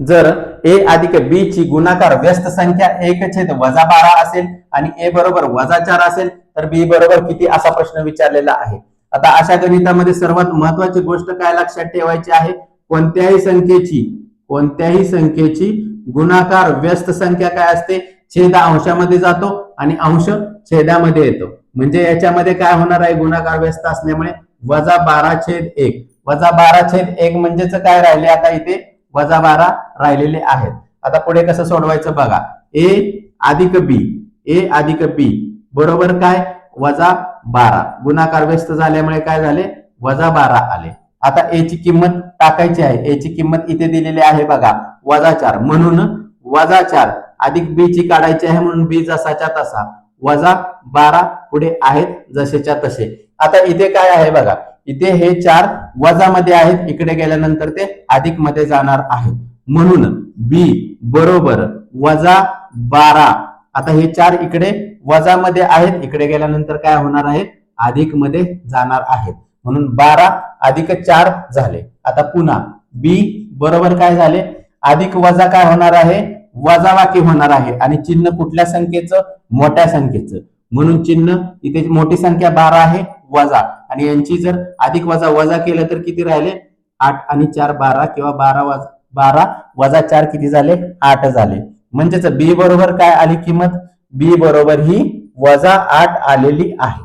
जर a अधिक b ची गुणाकार व्यस्त संख्या 1/12 असेल आणि a बरोबर -4 असेल तर b बरोबर किती असा प्रश्न विचारलेला आहे। आता अशा गणितामध्ये सर्वात महत्त्वाची गोष्ट काय लक्षात ठेवायची आहे, कोणत्याही संख्येची गुणाकार व्यस्त संख्या काय असते, छेद अंशामध्ये जातो आणि अंश छेदामध्ये येतो। म्हणजे याच्यामध्ये काय होणार आहे, गुणाकार व्यस्त असल्यामुळे -12/1 -12/1 म्हणजेच काय राहिले, आता इथे -12 राहिलेले आहेत। आता पुढे कसं सोडवायचं बघा, a अधिक b बरोबर काय -12, गुणाकार व्यस्त झाल्यामुळे काय झाले -12 आले। आता a ची किंमत टाकायची आहे, a ची किंमत इथे दिलेली आहे बघा -4, म्हणून -4 अधिक b ची काढायची आहे, म्हणून b जसाच्या तसा -12 पुढे आहेत जसेच्या तसे। आता इथे काय आहे बघा, इथे हे 4 वजा मध्ये आहेत, इकडे गेल्यानंतर ते अधिक मध्ये जाणार आहेत, म्हणून b बरोबर -12। आता हे 4 इकडे वजा मध्ये आहेत, इकडे गेल्यानंतर काय होणार आहे, अधिक मध्ये जाणार आहेत, म्हणून 12 अधिक 4 झाले। आता पुन्हा b बरोबर काय झाले, अधिक वजा काय होणार आहे, वजाबाकी होणार आहे, आणि चिन्ह कुठल्या संख्येचं, मोठ्या संख्येचं, म्हणून चिन्ह इथे मोठी संख्या 12 आहे वजा, आणि यांची जर अधिक वजा केलं तर किती राहिले, 8 आणि 4 12 किंवा 12 वजा 4 किती झाले, 8 झाले। म्हणजेच b बरोबर काय आली किंमत, b बरोबर ही -8 आलेली आहे।